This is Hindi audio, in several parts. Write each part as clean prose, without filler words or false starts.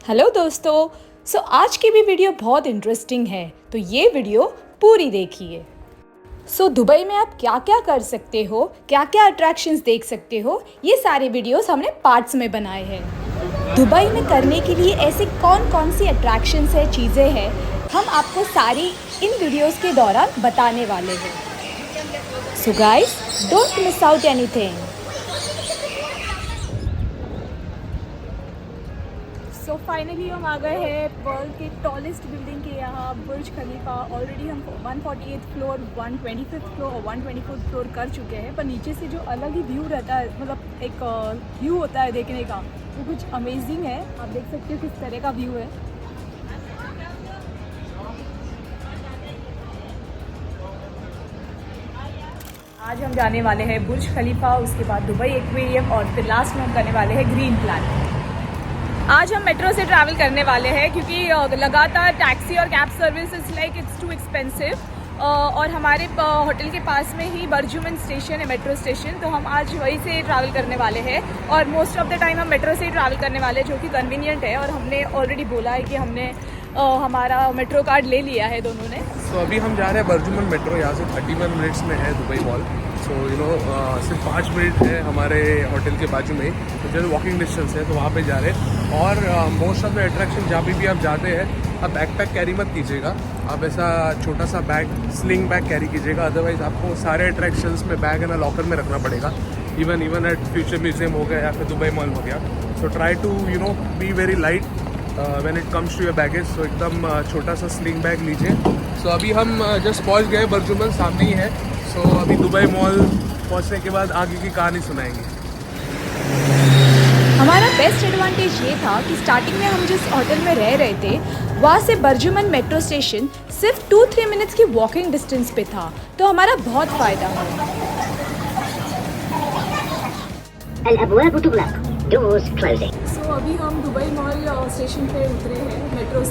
हेलो दोस्तों। आज की भी वीडियो बहुत इंटरेस्टिंग है, तो ये वीडियो पूरी देखिए। दुबई में आप क्या क्या कर सकते हो, क्या क्या अट्रैक्शंस देख सकते हो, ये सारे वीडियोस हमने पार्ट्स में बनाए हैं। दुबई में करने के लिए ऐसे कौन कौन सी अट्रैक्शंस है, चीज़ें हैं, हम आपको सारी इन वीडियोस के दौरान बताने वाले हैं। So guys, don't miss out anything. Finally हम आ गए हैं वर्ल्ड के टॉलेस्ट बिल्डिंग के यहाँ, बुर्ज खलीफा। ऑलरेडी हम 148 फ्लोर, 125 फ्लोर और 124 फ्लोर कर चुके हैं, पर नीचे से जो अलग ही व्यू रहता है, मतलब एक व्यू होता है देखने का, वो कुछ अमेजिंग है। आप देख सकते हो किस तरह का व्यू है। आज हम जाने वाले हैं बुर्ज खलीफा, उसके बाद दुबई एक्वेरियम और फिर लास्ट में हम करने वाले हैं ग्रीन प्लैनेट। आज हम मेट्रो से ट्रैवल करने वाले हैं क्योंकि लगातार टैक्सी और cab service is like it's too expensive. और हमारे होटल के पास में ही बर्जुमन स्टेशन है, मेट्रो स्टेशन, तो हम आज वहीं से ट्रैवल करने वाले हैं। और मोस्ट ऑफ द टाइम हम मेट्रो से ही ट्रैवल करने वाले हैं, जो कि कन्वीनियंट है। और हमने ऑलरेडी बोला है कि हमने हमारा मेट्रो कार्ड ले लिया है दोनों ने। अभी हम जा रहे हैं बर्जुमन मेट्रो, यहाँ से 31 मिनट्स में है दुबई मॉल। सिर्फ 5 मिनट है हमारे होटल के बाजू में ही, तो जो वॉकिंग डिस्टेंस है, तो वहाँ पे जा रहे हैं। और मोस्ट ऑफ द अट्रैक्शन जहाँ भी आप जाते हैं, आप बैकपैक कैरी मत कीजिएगा। आप ऐसा छोटा सा बैग, स्लिंग बैग कैरी कीजिएगा, अदरवाइज आपको सारे अट्रैक्शंस में बैग है ना लॉकर में रखना पड़ेगा। इवन एट फ्यूचर म्यूजियम हो गया या फिर दुबई मॉल हो गया। So try to be very light when it comes to your baggage. So एकदम छोटा सा स्लिंग बैग लीजिए। सो अभी हम जस्ट पहुँच गए, बर्जुमन सामने ही है। सो अभी दुबई मॉल पहुंचने के बाद आगे की कहानी सुनाएंगे। हमारा बेस्ट एडवांटेज ये था कि स्टार्टिंग में हम जिस होटल में रह रहे थे, वहाँ से बर्जुमन मेट्रो स्टेशन सिर्फ 2-3 मिनट्स की वॉकिंग डिस्टेंस पे था, तो हमारा बहुत फ़ायदा हुआ। अभी हम दुबई मॉल स्टेशन पे उतरे हैं मेट्रो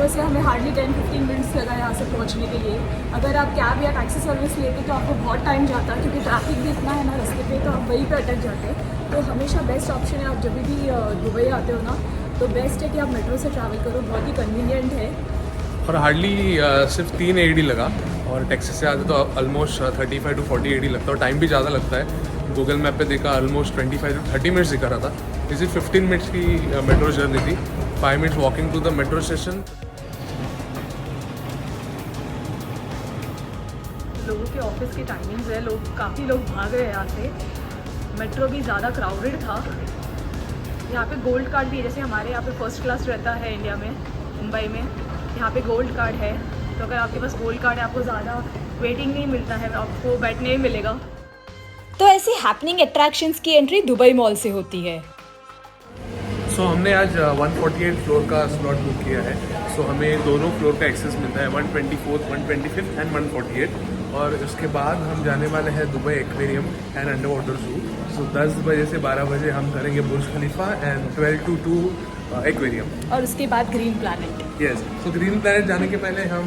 से हमें हार्डली 10-15 मिनट्स लगा यहाँ से पहुँचने के लिए। अगर आप कैब या टैक्सी सर्विस लेते तो आपको बहुत टाइम जाता, क्योंकि ट्रैफिक भी इतना है ना रास्ते पे, तो आप वहीं पे अटक जाते। तो हमेशा बेस्ट ऑप्शन है, आप जब भी दुबई आते हो ना, तो बेस्ट है कि आप मेट्रो से ट्रैवल करो, बहुत ही कन्वीनियंट है। और हार्डली सिर्फ 3 AD लगा, और टैक्सी से आते तो ऑलमोस्ट 35 to 40 AD लगता है, और टाइम भी ज़्यादा लगता है। गूगल मैप पे देखा ऑलमोस्ट 25 to 30 मिनट्स दिखा रहा था। इसी 15 मिनट्स की मेट्रो जर्नी थी, 5 minutes walking to the metro station. लोगों के ऑफिस की टाइमिंग्स है, काफ़ी लोग भाग रहे हैं यहाँ से। मेट्रो भी ज़्यादा क्राउडेड था। यहाँ पे गोल्ड कार्ड भी है, जैसे हमारे यहाँ पे फर्स्ट क्लास रहता है इंडिया में, मुंबई में, यहाँ पे गोल्ड कार्ड है। तो अगर आपके पास गोल्ड कार्ड है, आपको ज़्यादा वेटिंग नहीं मिलता है, आपको बैठने ही मिलेगा। तो ऐसी हैपनिंग अट्रैक्शंस की एंट्री दुबई मॉल से होती है। हमने आज 148 फ्लोर का स्लॉट बुक किया है। हमें दोनों फ्लोर का एक्सेस मिलता है, 124, 125 एंड 148। और उसके बाद हम जाने वाले हैं Dubai aquarium and under water जू। 10 बजे से 12 बजे हम करेंगे बुर्ज खलीफा एंड 12 to 2 एक्वेरियम, और उसके बाद green planet. Yes. Green planet जाने के पहले हम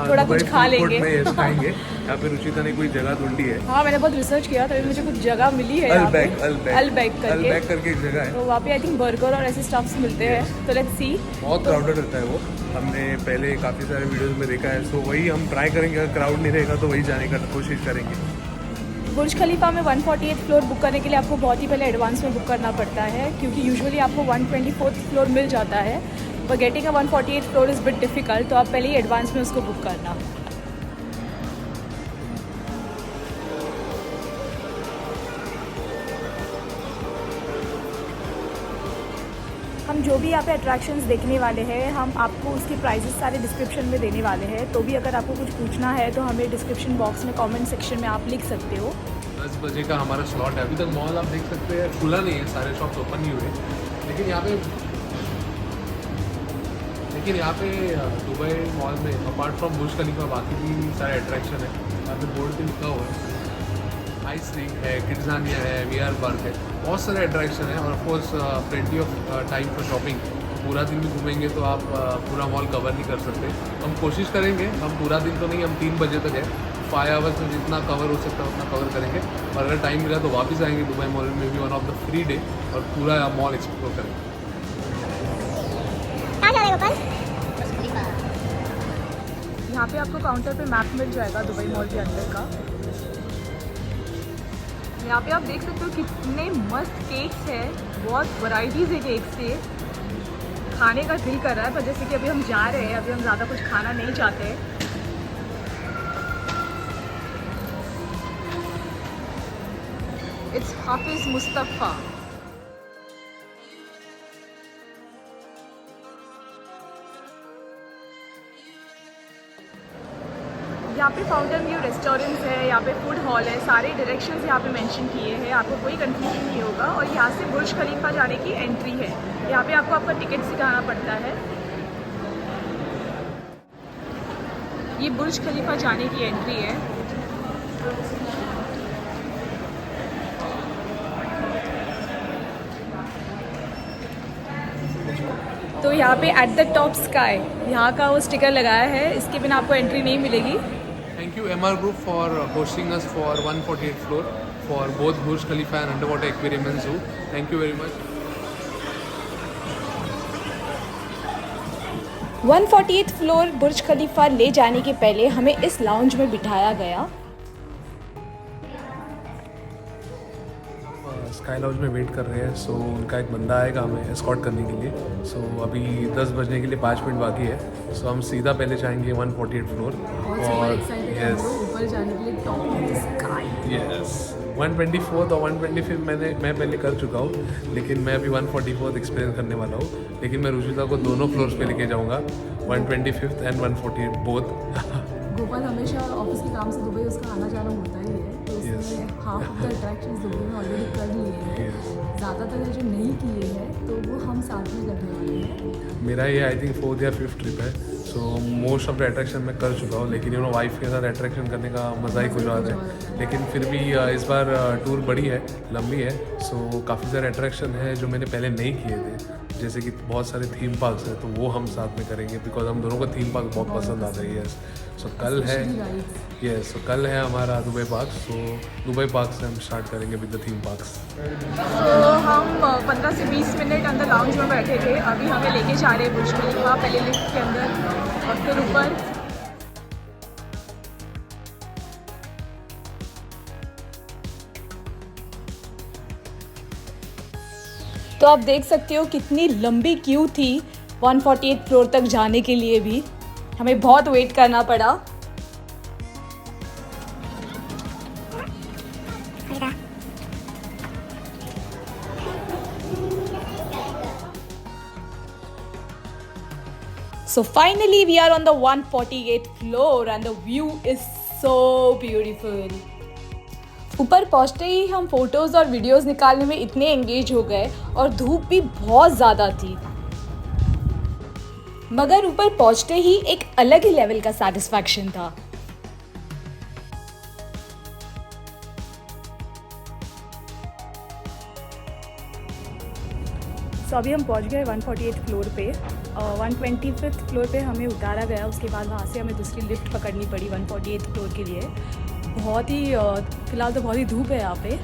थोड़ा कुछ खा लेंगे, खाएंगे। यहाँ पे रुचिता ने कोई जगह ढूंढी है। हाँ, मैंने बहुत रिसर्च किया, तभी मुझे कुछ जगह मिली है। अल्बैक करके एक जगह है, तो वहाँ पे आई थिंक बर्गर और ऐसे स्टफ्स मिलते हैं। तो लेट्स सी। बहुत क्राउडेड रहता है वो, हमने पहले काफ़ी सारे वीडियोस में देखा है। सो वही हम ट्राई करेंगे, अगर क्राउड नहीं रहेगा तो वही जाने का कोशिश करेंगे। बुर्ज खलीफा में 148 फ्लोर बुक करने के लिए आपको बहुत ही पहले एडवांस में बुक करना पड़ता है, क्योंकि यूजुअली आपको 124 फ्लोर मिल जाता है, पर getting a 148 floor is bit difficult. तो आप पहले ही एडवांस में उसको बुक करना। हम जो भी यहाँ पे अट्रैक्शंस देखने वाले हैं, हम आपको उसके प्राइसेस सारे डिस्क्रिप्शन में देने वाले हैं। तो भी अगर आपको कुछ पूछना है तो हमें डिस्क्रिप्शन बॉक्स में कमेंट सेक्शन में आप लिख सकते हो। 10 बजे का हमारा स्लॉट है। अभी तक मॉल आप देख सकते हैं खुला नहीं है, सारे शॉप्स ओपन नहीं हुए। लेकिन यहाँ पे दुबई मॉल में अपार्ट फ्रॉम बुर्ज खलीफा बाकी भी सारे अट्रैक्शन है। यहाँ पे बोर्ड पे लिखा हुआ है, आइस रिंग है, किड्जानिया है, VR पार्क है, बहुत सारे अट्रैक्शन है। और of course plenty of time for shopping. पूरा दिन भी घूमेंगे तो आप पूरा मॉल कवर नहीं कर सकते। हम कोशिश करेंगे, हम पूरा दिन तो नहीं, हम 3 बजे तक है, 5 आवर्स में जितना कवर हो सकता है उतना कवर करेंगे। और अगर टाइम मिला तो वापस आएंगे दुबई मॉल में भी, one of the free day, और पूरा मॉल एक्सप्लोर करेंगे। अपन यहाँ पे आपको काउंटर पे मैप मिल जाएगा दुबई मॉल के अंदर का। यहाँ पे आप देख सकते हो कितने मस्त केक्स है, बहुत वैरायटीज़ है केक्स के। खाने का दिल कर रहा है, पर जैसे कि अभी हम जा रहे हैं, अभी हम ज़्यादा कुछ खाना नहीं चाहते। इट्स हाफिज मुस्तफ़ा। यहाँ पे फाउंटेन व्यू रेस्टोरेंट्स है, यहाँ पे फूड हॉल है, सारे डायरेक्शंस यहाँ पे मेंशन किए हैं, आपको कोई कंफ्यूजन नहीं होगा। और यहाँ से बुर्ज खलीफा जाने की एंट्री है, यहाँ पे आपको आपका टिकट दिखाना पड़ता है। ये बुर्ज खलीफा जाने की एंट्री है। तो यहाँ पे एट द टॉप स्काई यहाँ का वो स्टिकर लगाया है, इसके बिना आपको एंट्री नहीं मिलेगी। Thank you MR Group for hosting us for 148th floor for both Burj Khalifa and Underwater Aquarium and Zoo. Thank you very much. 148th floor Burj Khalifa ले जाने के पहले हमें इस लाउंज में बिठाया गया। स्काई लाउंज में वेट कर रहे हैं, सो उनका एक बंदा आएगा हमें एस्कॉर्ट करने के लिए। सो अभी 10 बजने के लिए 5 मिनट बाकी है, सो हम सीधा पहले जाएंगे 148th फ्लोर। और यस ऊपर जाने के लिए top of the sky. Yes 124 और 125 मैं पहले कर चुका हूँ, लेकिन मैं अभी 144 एक्सपीरियंस करने वाला हूँ। लेकिन मैं रुचिता को दोनों फ्लोर्स पे लेके जाऊँगा, 125 एंड 148 बोथ। गोपाल हमेशा ऑफिस के काम से दुबई उसका आना जाना होता ही है, तो उसने half of the attractions Dubai में ऑलरेडी कर लिए हैं। ज़्यादातर जो नहीं किए हैं तो वो हम साथ में करने वाले हैं। मेरा ये आई थिंक 4th या 5th ट्रिप है, so most of the attraction मैं कर चुका हूँ। लेकिन वाइफ के साथ अट्रैक्शन करने का मज़ा ही कुछ और है। लेकिन फिर भी इस बार टूर बड़ी है, लंबी है, सो काफ़ी सारे अट्रैक्शन है जो मैंने पहले नहीं किए थे। जैसे कि बहुत सारे थीम पार्क्स हैं, तो वो हम साथ में करेंगे, बिकॉज हम दोनों को थीम पार्क बहुत पसंद आता है। यस सो कल है, यस सो कल है हमारा Dubai park. So Dubai park से हम स्टार्ट करेंगे विद द थीम पार्क्स। तो हम 15 से 20 मिनट अंदर लाउंज में बैठे थे, अभी हमें लेके जा रहे हैं बुर्ज खलीफा, पहले लिफ्ट के अंदर और फिर ऊपर। तो आप देख सकते हो कितनी लंबी क्यू थी 148 फ्लोर तक जाने के लिए भी, हमें बहुत वेट करना पड़ा। So finally we are on the 148th floor and the view is so beautiful. ऊपर पहुंचते ही हम फोटोज़ और वीडियोस निकालने में इतने एंगेज हो गए और धूप भी बहुत ज़्यादा थी, मगर ऊपर पहुंचते ही एक अलग ही लेवल का सैटिस्फैक्शन था। तो अभी हम पहुंच गए 148th फ्लोर पे। 125th फ्लोर पे हमें उतारा गया, उसके बाद वहाँ से हमें दूसरी लिफ्ट पकड़नी पड़ी 148th फ्लोर के लिए। बहुत ही फ़िलहाल तो बहुत ही धूप है यहाँ पे,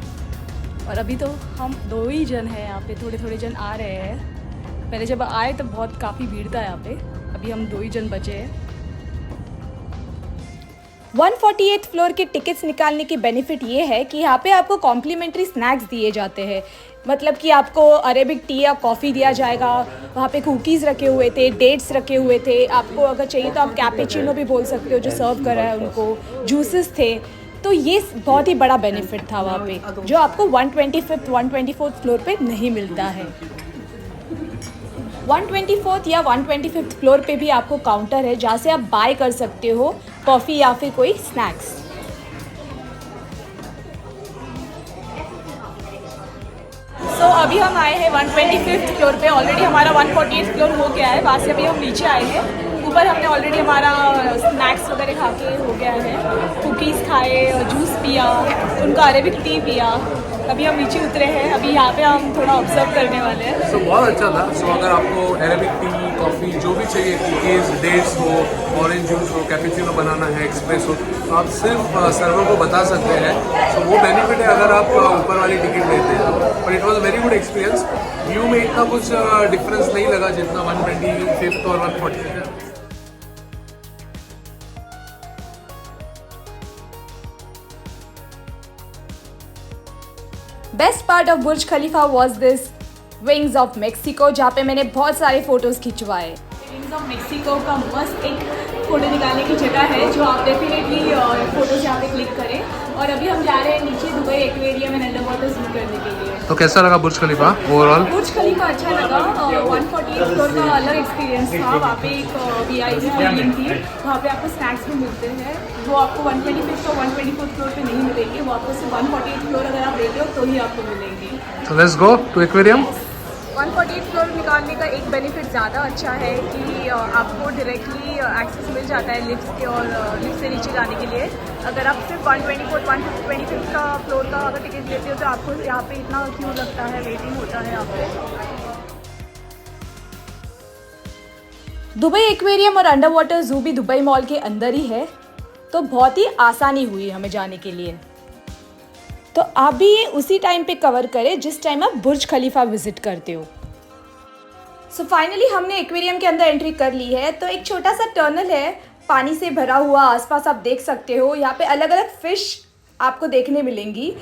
और अभी तो हम 2 ही जन हैं यहाँ पे, थोड़े थोड़े जन आ रहे हैं। पहले जब आए तो बहुत काफ़ी भीड़ था यहाँ पे, अभी हम 2 ही जन बचे हैं। 148th फ्लोर के टिकट्स निकालने की बेनिफिट ये है कि यहाँ पे आपको कॉम्प्लीमेंट्री स्नैक्स दिए जाते हैं, मतलब कि आपको अरेबिक टी या कॉफ़ी दिया जाएगा। वहाँ पे कुकीज़ रखे हुए थे, डेट्स रखे हुए थे, आपको अगर चाहिए तो आप कैपेचिनो भी बोल सकते हो जो सर्व कर रहा है उनको, जूसेस थे। तो ये बहुत ही बड़ा बेनिफिट था वहाँ पे, जो आपको 125th 124th फ्लोर पे नहीं मिलता है। 124th या 125th फ्लोर पे भी आपको काउंटर है जहाँ से आप बाय कर सकते हो कॉफ़ी या फिर कोई स्नैक्स। सो अभी हम आए हैं 125th फ्लोर पे, ऑलरेडी हमारा 148th फ्लोर हो गया है, वहाँ से अभी हम नीचे आए हैं। ऊपर हमने ऑलरेडी हमारा स्नैक्स वगैरह खा के हो गया है, कुकीज़ खाए, जूस पिया, उनका अरेबिक टी पिया। अभी हम नीचे उतरे हैं, अभी यहाँ पे हम थोड़ा ऑब्जर्व करने वाले हैं। सो बहुत अच्छा था। सो अगर आपको अरेबिक टी, कॉफ़ी जो भी चाहिए, कुकीज़, डेट्स हो, ऑरेंज जूस हो, कैपेचिनो बनाना है, एक्सप्रेस हो, तो आप सिर्फ सर्वर को बता सकते हैं। सो वो बेनिफिट है अगर आप ऊपर वाली टिकट लेते हैं। But it was a very good experience. View में इतना कुछ डिफरेंस नहीं लगा जितना 125th और 140th है। Best part of Burj Khalifa was this wings of Mexico, जहाँ पे मैंने बहुत सारे फोटोज़ खिंचवाए। विंग्स ऑफ मेक्सिको का मस्त एक फ़ोटो निकालने की जगह है जो आप डेफिनेटली फोटोज़ यहाँ पे क्लिक करें। और अभी हम जा रहे हैं नीचे Dubai aquarium and under water zoom करने के लिए। तो कैसा लगा बुर्ज खलीफा ओवरऑल? बुर्ज खलीफा अच्छा लगा। 148 फ्लोर का अलग एक्सपीरियंस था। वहाँ पे एक VIP फीलिंग थी। वहाँ पे आपको स्नैक्स भी मिलते हैं, वो आपको 125th और 124th फ्लोर पे नहीं मिलेंगे। वो आपको सिर्फ 148 फ्लोर अगर आप लेते हो तो ही आपको मिलेंगे। तो let's go to aquarium. 148 floor निकालने का एक बेनिफिट ज़्यादा अच्छा है कि आपको डायरेक्टली एक्सेस मिल जाता है लिफ्ट के, और लिफ्ट से नीचे जाने के लिए। अगर आप सिर्फ 124, 125th का फ्लोर का अगर टिकट लेते हो तो आपको यहाँ पे इतना क्यू लगता है, वेटिंग होता है यहाँ पे। दुबई एक्वेरियम और अंडर वाटर जू भी दुबई मॉल के अंदर ही है, तो बहुत ही आसानी हुई हमें जाने के लिए। तो आप भी ये उसी टाइम पे कवर करें जिस टाइम आप बुर्ज खलीफा विजिट करते हो। सो फाइनली हमने एक्वेरियम के अंदर एंट्री कर ली है। तो एक छोटा सा टनल है, पानी से भरा हुआ, आसपास आप देख सकते हो। यहाँ पे अलग अलग फिश आपको देखने मिलेंगी।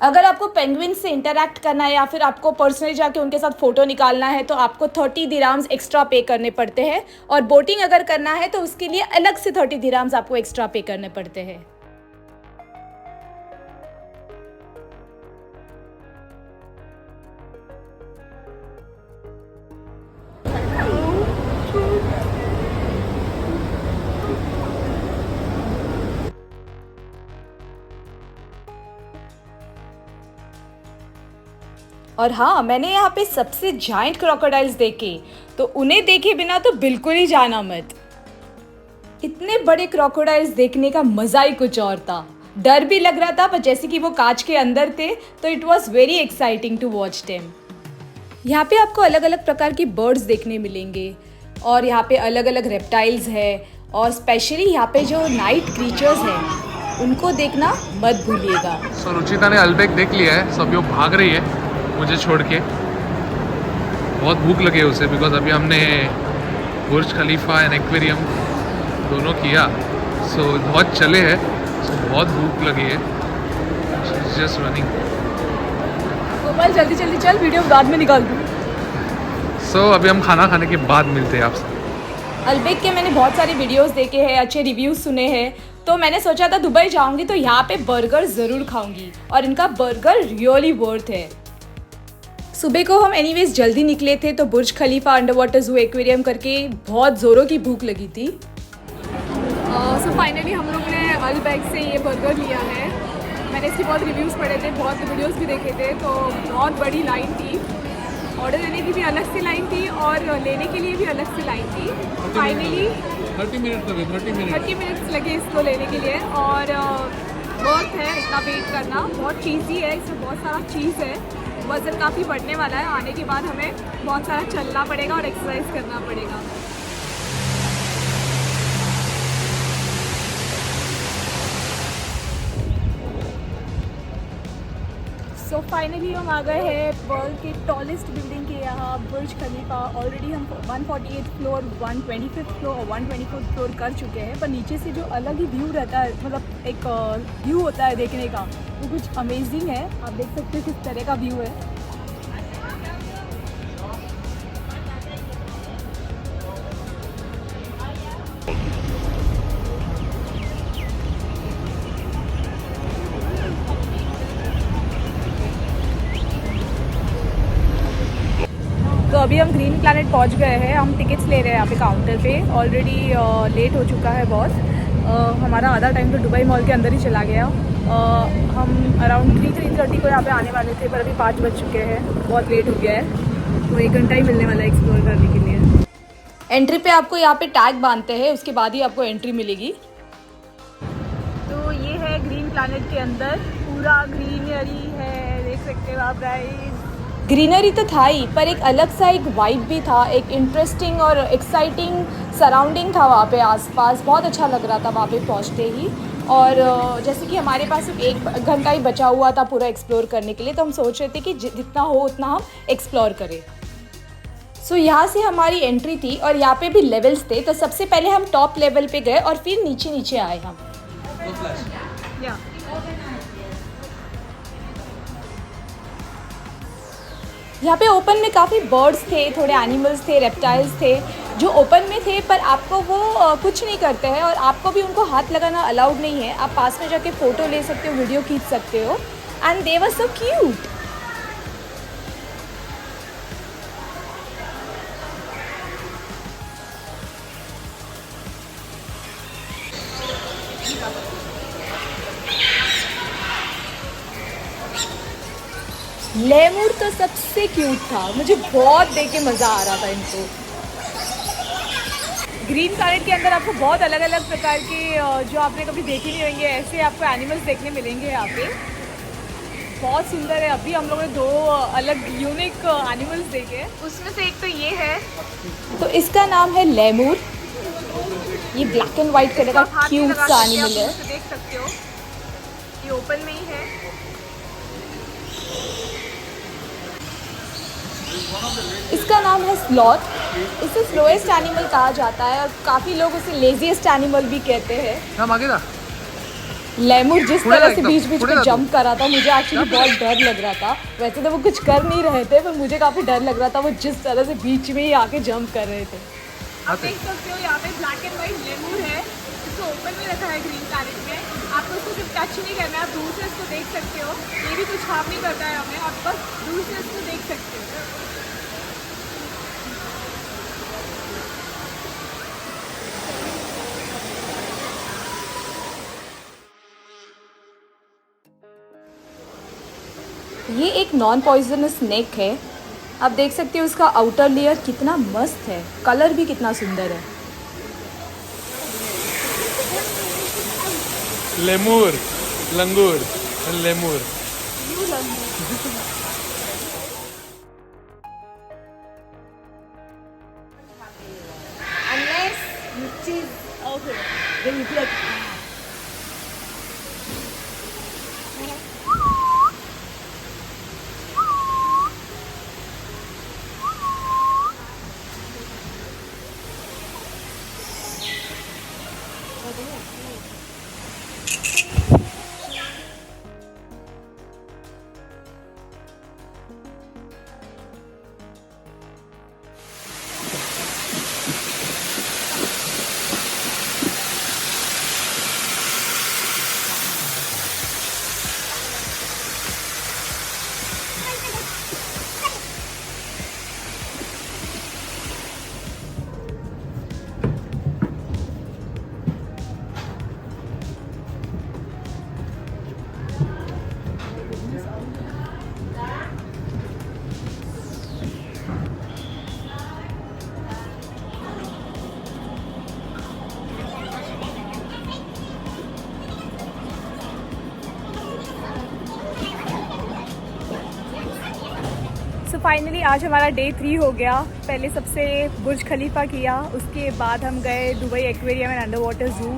अगर आपको पेंगुइन से इंटरैक्ट करना है या फिर आपको पर्सनली जाके उनके साथ फ़ोटो निकालना है तो आपको 30 दिराम्स एक्स्ट्रा पे करने पड़ते हैं। और बोटिंग अगर करना है तो उसके लिए अलग से 30 दिराम्स आपको एक्स्ट्रा पे करने पड़ते हैं। और हाँ, मैंने यहाँ पे सबसे जायंट क्रोकोडाइल्स देखे, तो उन्हें देखे बिना तो बिल्कुल ही जाना मत। इतने बड़े क्रोकोडाइल्स देखने का मज़ा ही कुछ और था। डर भी लग रहा था, पर जैसे कि वो कांच के अंदर थे तो it was very exciting to watch them. यहाँ पे आपको अलग अलग प्रकार की बर्ड्स देखने मिलेंगे, और यहाँ पे अलग अलग रेप्टाइल्स है, और स्पेशली यहाँ पे जो नाइट क्रीचर्स हैं उनको देखना मत भूलिएगा। सो रुचिता ने अल्बेक देख लिया है, सब लोग भाग रही है मुझे छोड़ के। बहुत भूख लगी है उसे, बिकॉज अभी हमने बुर्ज खलीफा एंड एक्वेरियम दोनों किया। सो बहुत चले हैं, सो बहुत भूख लगी है। Just running. गोपाल जल्दी जल्दी चल, वीडियो बाद में निकाल दूँ। सो अभी हम खाना खाने के बाद मिलते हैं आपसे। अल्बेक के मैंने बहुत सारे वीडियोस देखे हैं, अच्छे रिव्यूज़ सुने हैं, तो मैंने सोचा था दुबई जाऊंगी तो यहाँ पे बर्गर ज़रूर खाऊंगी, और इनका बर्गर रियली वर्थ है। सुबह को हम एनीवेज जल्दी निकले थे, तो बुर्ज खलीफा, अंडर वाटर जू, एक्वेरियम करके बहुत ज़ोरों की भूख लगी थी। सो फाइनली हम लोग ने अल्बेक से ये बर्गर लिया है। मैंने इसके बहुत रिव्यूज़ पढ़े थे, बहुत वीडियोस भी देखे थे, तो बहुत बड़ी लाइन थी। ऑर्डर देने की भी अलग से लाइन थी और लेने के लिए भी अलग से लाइन थी। फाइनली 30 मिनट्स लगे इसको लेने के लिए, और वर्थ है इतना वेट करना। बहुत चीज़ी है, इसमें बहुत सारा चीज़ है। वज़न काफ़ी बढ़ने वाला है, आने के बाद हमें बहुत सारा चलना पड़ेगा और एक्सरसाइज करना पड़ेगा। सो फाइनली हम आ गए हैं वर्ल्ड के टॉलेस्ट बिल्डिंग के यहाँ, बुर्ज खलीफा। ऑलरेडी हम 148 फ्लोर, 125th फ्लोर और 124th फ्लोर कर चुके हैं, पर नीचे से जो अलग ही व्यू रहता है, मतलब एक व्यू होता है देखने का, वो कुछ अमेजिंग है। आप देख सकते हो किस तरह का व्यू है। तो अभी हम ग्रीन प्लैनेट पहुंच गए हैं। हम टिकट्स ले रहे हैं यहाँ पे काउंटर पे। ऑलरेडी लेट हो चुका है बहुत। हमारा आधा टाइम तो दुबई मॉल के अंदर ही चला गया। हम अराउंड 3:30 को यहाँ पे आने वाले थे, पर अभी 5 बज चुके हैं, बहुत लेट हो गया है। तो 1 घंटा ही मिलने वाला है एक्सप्लोर करने के लिए। एंट्री पे आपको यहाँ पे टैग बांधते हैं, उसके बाद ही आपको एंट्री मिलेगी। तो ये है ग्रीन प्लैनेट के अंदर, पूरा ग्रीनरी है, देख सकते हो आप गाइस। ग्रीनरी तो था ही, पर एक अलग सा एक वाइब भी था, एक इंटरेस्टिंग और एक्साइटिंग सराउंडिंग था वहाँ पे आसपास। बहुत अच्छा लग रहा था वहाँ पे पहुँचते ही। और जैसे कि हमारे पास सिर्फ 1 घंटा ही बचा हुआ था पूरा एक्सप्लोर करने के लिए, तो हम सोच रहे थे कि जितना हो उतना हम एक्सप्लोर करें। सो यहाँ से हमारी एंट्री थी और यहाँ पे भी लेवल्स थे। तो सबसे पहले हम टॉप लेवल पे गए और फिर नीचे नीचे आए हम। यहाँ पे ओपन में काफ़ी बर्ड्स थे, थोड़े एनिमल्स थे, रेप्टाइल्स थे जो ओपन में थे, पर आपको वो कुछ नहीं करते हैं और आपको भी उनको हाथ लगाना अलाउड नहीं है। आप पास में जाके फ़ोटो ले सकते हो, वीडियो खींच सकते हो। And they were so cute. Lemur तो सबसे क्यूट था, मुझे बहुत देख के मज़ा आ रहा था इनको। ग्रीन प्लैनेट के अंदर आपको बहुत अलग अलग प्रकार के जो आपने कभी देखे नहीं होंगे ऐसे आपको एनिमल्स देखने मिलेंगे यहाँ पे। बहुत सुंदर है। अभी हम लोगों ने 2 अलग यूनिक एनिमल्स देखे, उसमें से एक तो ये है, तो इसका नाम है लेमूर। ये ब्लैक एंड वाइट कलर का क्यूट सा एनिमल है, देख सकते हो। ये ओपन में ही है। इसका नाम है स्लॉथ। इसे स्लोएस्ट एनिमल कहा जाता है और काफ़ी लोग उसे लेजीएस्ट एनिमल भी कहते हैं। लेमूर जिस तरह से बीच बीच में जंप कर रहा था, मुझे एक्चुअली बहुत डर लग रहा था। वैसे तो वो कुछ कर नहीं रहे थे, पर मुझे काफ़ी डर लग रहा था, वो जिस तरह से बीच में ही आके जंप कर रहे थे। आप देख सकते हो यहाँ पे ब्लैक एंड वाइट लेमूर है, इसको ओपन में रखा है ग्रीन प्लैनेट में। आपको उसको सिर्फ टच नहीं करना है, आप दूर से इसको देख सकते हो। ये भी कुछ हार्म नहीं करता है हमें, आप बस दूर से इसको देख सकते हो। ये एक नॉन पॉइजनस स्नेक है। आप देख सकते हो उसका आउटर लेयर कितना मस्त है, कलर भी कितना सुंदर है। लेमूर, लंगूर, lemur. Unless you choose, okay, then you like. So finally आज हमारा डे 3 हो गया। पहले सबसे बुर्ज खलीफा किया, उसके बाद हम गए Dubai aquarium and under water zoo,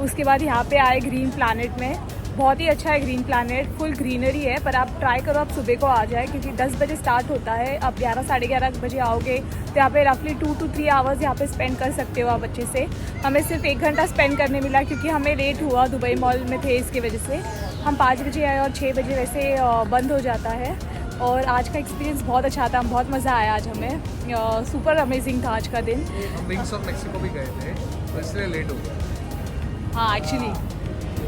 उसके बाद यहाँ पे आए ग्रीन प्लैनेट में। बहुत ही अच्छा है ग्रीन प्लैनेट, फुल ग्रीनरी है। पर आप ट्राई करो आप सुबह को आ जाए, क्योंकि 10 बजे स्टार्ट होता है। आप 11 साढ़े 11 बजे आओगे तो यहाँ पे रफली 2 to 3 आवर्स यहाँ पे स्पेंड कर सकते हो आप अच्छे से। हमें सिर्फ 1 घंटा स्पेंड करने मिला, क्योंकि हमें लेट हुआ, दुबई मॉल में थे, इसकी वजह से। हम 5 बजे आए और 6 बजे वैसे बंद हो जाता है। और आज का एक्सपीरियंस बहुत अच्छा था, बहुत मज़ा आया आज हमें। सुपर अमेजिंग था आज का दिन। हम विंग्स ऑफ मेक्सिको भी गए थे, तो इसलिए लेट हो गया। हाँ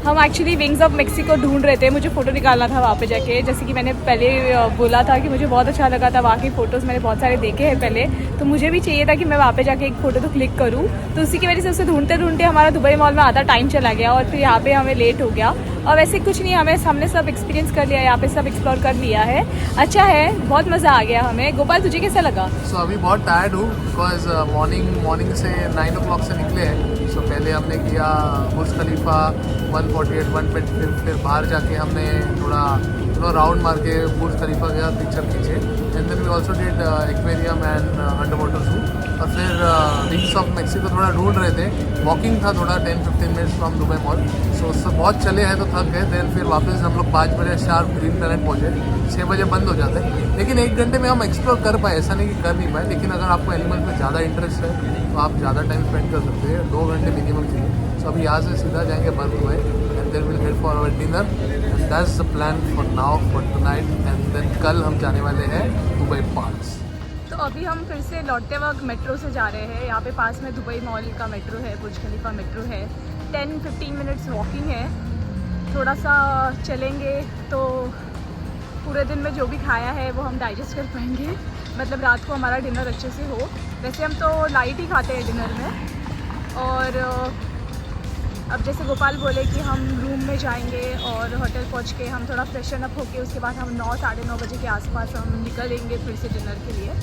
हम एक्चुअली विंग्स ऑफ मेक्सिको ढूंढ रहे थे, मुझे फ़ोटो निकालना था वहाँ पे जाके। जैसे कि मैंने पहले बोला था कि मुझे बहुत अच्छा लगा था वहाँ की फ़ोटोज़, मैंने बहुत सारे देखे हैं पहले, तो मुझे भी चाहिए था कि मैं वहाँ पे जाके एक फ़ोटो तो क्लिक करूँ। तो उसी की वजह से उसे ढूंढते ढूंढते हमारा दुबई मॉल में आधा टाइम चला गया और फिर यहाँ पे हमें लेट हो गया। और वैसे कुछ नहीं, हमने सब एक्सपीरियंस कर लिया, यहाँ पे सब एक्सप्लोर कर लिया है। अच्छा है, बहुत मज़ा आ गया हमें। गोपाल तुझे कैसा लगा? सो अभी बहुत टायर्ड हूँ बिकॉज मॉर्निंग से 9 o'clock से निकले हैं। सो पहले हमने किया बुर्ज खलीफा 148 150, फिर बाहर जाके हमने थोड़ा राउंड मार के बुर्ज खलीफा गया, पिक्चर खींचे, and then we also did aquarium and under water zoo. और फिर विंग्स ऑफ मैक्सिको थोड़ा ढूंढ रहे थे, वॉकिंग था थोड़ा 10-15 मिनट्स फ्रॉम दुबई मॉल। सो उससे बहुत चले हैं तो थक गए। देन फिर वापस हम लोग 5 बजे शार्प ग्रीन प्लैनेट पहुँचे। 6 बजे बंद हो जाते हैं, लेकिन 1 घंटे में हम एक्सप्लोर कर पाए, ऐसा नहीं कि कर नहीं पाए। लेकिन अगर आपको एनिमल में ज़्यादा इंटरेस्ट है तो आप ज़्यादा टाइम स्पेंड कर सकते हैं, 2 घंटे मिनिमम चाहिए। सो अभी यहाँ से सीधा जाएंगे बर्फ Dubai and then will head for our dinner, and that's the plan for now for tonight. And then कल हम जाने वाले हैं दुबई पार्क्स। तो अभी हम फिर से लौटते वक्त मेट्रो से जा रहे हैं। यहाँ पे पास में दुबई मॉल का मेट्रो है, बुर्ज खलीफा मेट्रो है। 10-15 मिनट्स वॉकिंग है। थोड़ा सा चलेंगे तो पूरे दिन में जो भी खाया है वो हम डाइजेस्ट कर पाएंगे, मतलब रात को हमारा डिनर अच्छे से हो। वैसे हम तो लाइट ही खाते हैं डिनर में। और अब जैसे गोपाल बोले कि हम रूम में जाएंगे और होटल पहुंच के हम थोड़ा फ्रेशन अप होके उसके बाद हम 9-9:30 बजे के आसपास हम निकलेंगे फिर से डिनर के लिए।